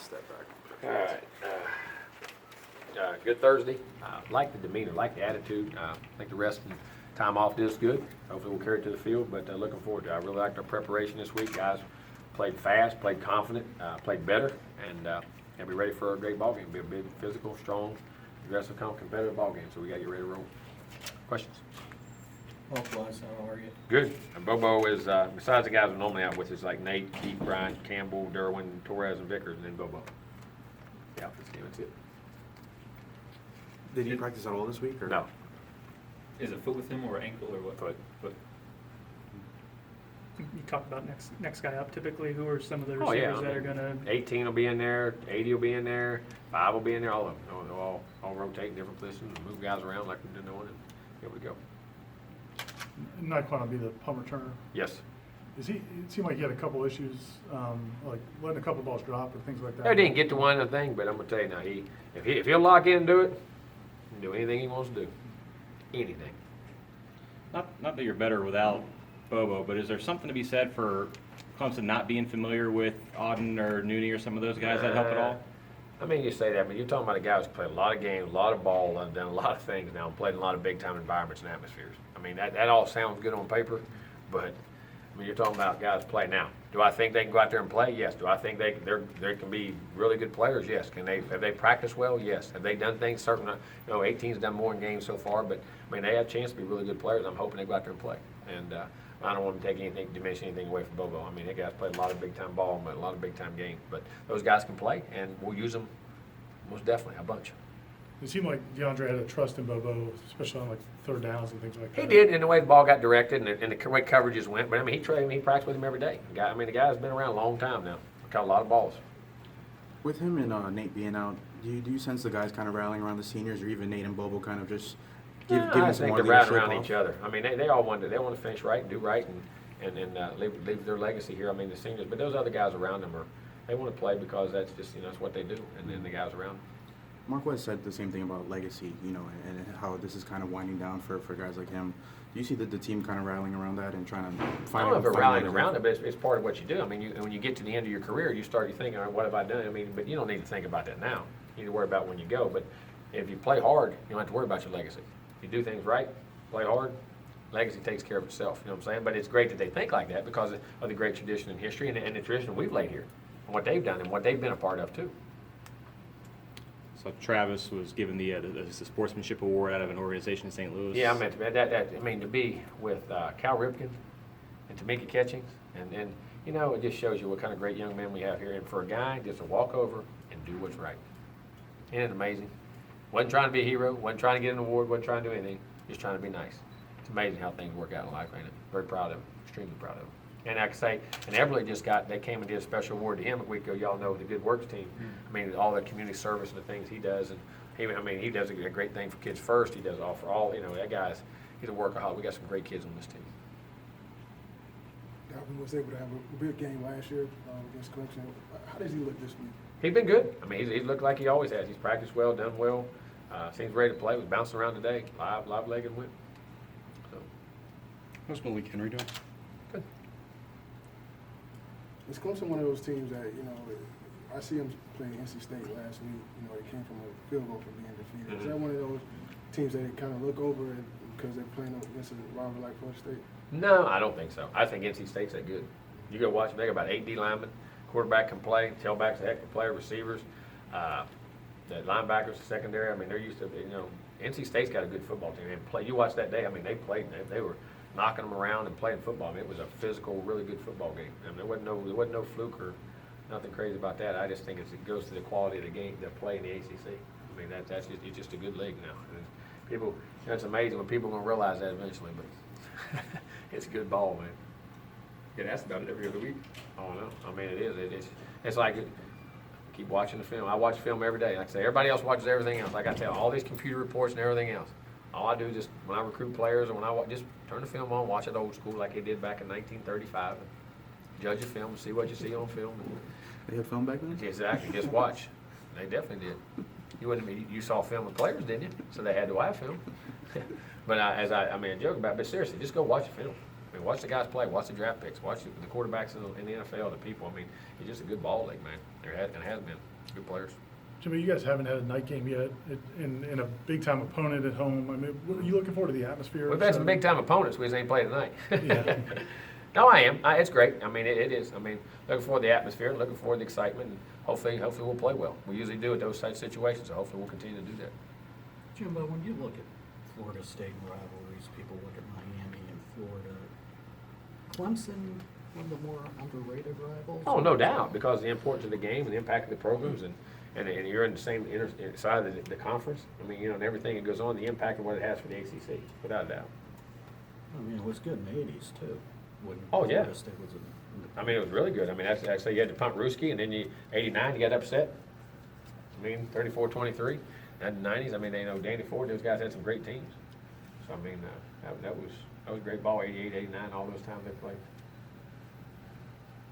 step back. All right. Good Thursday. Like the demeanor, like the attitude. I think the rest of the time off is good. Hopefully we'll carry it to the field, but looking forward to it. I really liked our preparation this week. Guys played fast, played confident, played better, and be ready for a great ball game. Be a big, physical, strong, aggressive, competitive ball game. So we got you ready to roll. Questions? Well, how are you? Good. And Bobo is, besides the guys we're normally out with, it's like Nate, Keith, Bryant, Campbell, Derwin, Torres, and Vickers, and then Bobo. Yeah, this game, that's it. Did he practice at all this week? Or? No. Is it foot with him or ankle or what? Foot. You talk about next guy up. Typically, who are some of the Oh, yeah. receivers that are gonna? 18 will be in there, 80 will be in there, 5 will be in there, all of them. They'll all rotate different positions and move guys around like we've been doing and be able to go. Nyquan will be the punt returner. Yes. It seemed like he had a couple issues, like letting a couple balls drop or things like that. I didn't get to one other thing, but I'm gonna tell you now, if he'll lock in and do it, he can do anything he wants to do. Anything. Not that you're better without Bobo, but is there something to be said for Clemson not being familiar with Auden or Nooney or some of those guys that help at all? I mean, you say that, but you're talking about a guy who's played a lot of games, a lot of ball, and done a lot of things now, and played in a lot of big-time environments and atmospheres. I mean, that all sounds good on paper, but I mean, you're talking about guys play now. Do I think they can go out there and play? Yes. Do I think they can be really good players? Yes. Have they practiced well? Yes. Have they done things? Certainly. 18's done more in games so far, but I mean, they have a chance to be really good players. I'm hoping they go out there and play. And I don't want to diminish anything away from Bobo. I mean, that guy's played a lot of big-time ball, and a lot of big-time games. But those guys can play, and we'll use them most definitely a bunch. It seemed like DeAndre had a trust in Bobo, especially on like third downs and things like that. He did, in the way the ball got directed and the way coverages went. But I mean, he practiced with him every day. The guy's been around a long time now. Caught a lot of balls. With him and Nate being out, do you sense the guys kind of rallying around the seniors, or even Nate and Bobo kind of just giving I some think more they're riding leadership around off? each other. I mean, they all want to finish right and do right and leave their legacy here. I mean, the seniors, but those other guys around them they want to play because that's just that's what they do. And then the guys around them. Marquez said the same thing about legacy, and how this is kind of winding down for guys like him. Do you see the team kind of rallying around that and trying to find? I don't know if they're rallying find around it, but it's part of what you do. I mean, when you get to the end of your career, you start thinking, all right, what have I done? I mean, but you don't need to think about that now. You need to worry about when you go. But if you play hard, you don't have to worry about your legacy. If you do things right, play hard, legacy takes care of itself. You know what I'm saying? But it's great that they think like that because of the great tradition and history and the tradition we've laid here and what they've done and what they've been a part of too. So Travis was given the sportsmanship award out of an organization in St. Louis. Yeah, I meant to be with Cal Ripken and Tamika Catchings, and it just shows you what kind of great young men we have here. And for a guy just to walk over and do what's right, isn't it amazing? Wasn't trying to be a hero, wasn't trying to get an award, wasn't trying to do anything, just trying to be nice. It's amazing how things work out in life, ain't it? Very proud of him, extremely proud of him. And I can say, and Everly they came and did a special award to him a week ago. Y'all know the Good Works team. I mean, all the community service and the things he does, and he does a great thing for Kids First. He does all for all. That he's a workaholic. We got some great kids on this team. Dalvin was able to have a big game last year against Clemson. How does he look this week? He's been good. I mean, he's looked like he always has. He's practiced well, done well. Seems ready to play. Was bouncing around today, live leg and went. So. How's Malik Henry doing? Good. Is Clemson one of those teams that, I see him play NC State last week. They came from a field goal from being defeated. Mm-hmm. Is that one of those teams that they kind of look over because they're playing against a rival like Florida State? No, I don't think so. I think NC State's that good. You go watch them. They got about 8 D linemen. Quarterback can play. Tailback's a heck of a player. Receivers. The linebackers, the secondary. I mean, they're used to, NC State's got a good football team. And play. You watch that day. I mean, they played. They were knocking them around and playing football. I mean, it was a physical, really good football game. I mean, there wasn't no fluke or nothing crazy about that. I just think it goes to the quality of the game, the play in the ACC. I mean, it's just a good league now. And people, it's amazing when people are going to realize that eventually, but it's a good ball, man. Get asked about it every other week. Oh no, I mean it is. It's like keep watching the film. I watch film every day. Like I say, everybody else watches everything else. Like I tell all these computer reports and everything else. All I do is just when I recruit players or when I just turn the film on, watch it old school like they did back in 1935, and judge the film and see what you see on film. They had film back then? Exactly. Just watch. They definitely did. You saw film with players, didn't you? So they had to have film. But I joke about it, but seriously, just go watch the film. I mean, watch the guys play, watch the draft picks, watch the quarterbacks in the NFL, the people. I mean, it's just a good ball league, man. There has been good players. Jimmy, you guys haven't had a night game yet in a big-time opponent at home. I mean, what, are you looking forward to the atmosphere? We've had some big-time opponents. We just ain't played tonight. Yeah. No, I am. It's great. I mean, it is. I mean, looking forward to the atmosphere, looking forward to the excitement, and hopefully we'll play well. We usually do at those type situations, so hopefully we'll continue to do that. Jimbo, when you look at Florida State and rivalries, people look at Miami and Florida. Clemson, one of the more underrated rivals? Oh, no doubt, because of the importance of the game and the impact of the programs, and you're in the same side of the conference. I mean, and everything that goes on, the impact of what it has for the ACC, without a doubt. I mean, it was good in the 80s, too. When Oh, yeah. Florida State was in the I mean, it was really good. I mean, that's you had to punt Ruski, and then 89, you got upset. I mean, 34-23. And the 90s, I mean, Danny Ford, those guys had some great teams. So, I mean, that was great ball, 88, 89, all those times they played.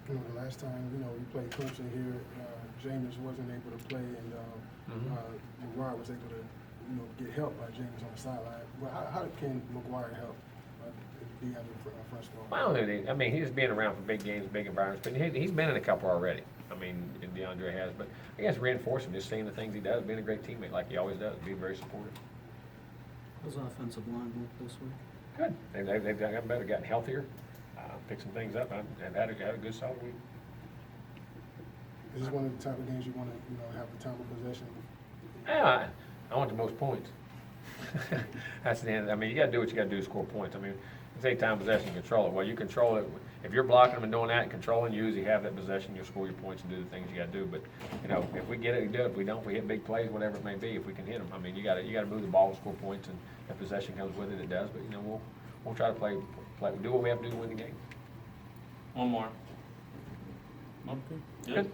You know, the last time, we played Clemson here, James wasn't able to play, and McGuire was able to, get help by James on the sideline. Well, how can McGuire help be out in front squad? Well, I mean, he's been around for big games, big environments, but he's been in a couple already. I mean, DeAndre has, but I guess reinforcing, just seeing the things he does, being a great teammate like he always does, being very supportive. How's offensive line look this week? Good. They've gotten better, gotten healthier, picked some things up, and had a good solid week. Is this one of the type of games you want to, have the time of possession? Yeah, I want the most points. That's the end. I mean, you got to do what you got to do to score points. I mean, you take time possession, control it. Well, you control it. If you're blocking them and doing that and controlling, you usually have that possession. You'll score your points and do the things you got to do. But if we get it, we do it. If we don't, we hit big plays, whatever it may be. If we can hit them, I mean, you got to move the ball and score points, and if possession comes with it, it does. But we'll try to play, do what we have to do to win the game. One more. Okay. Good.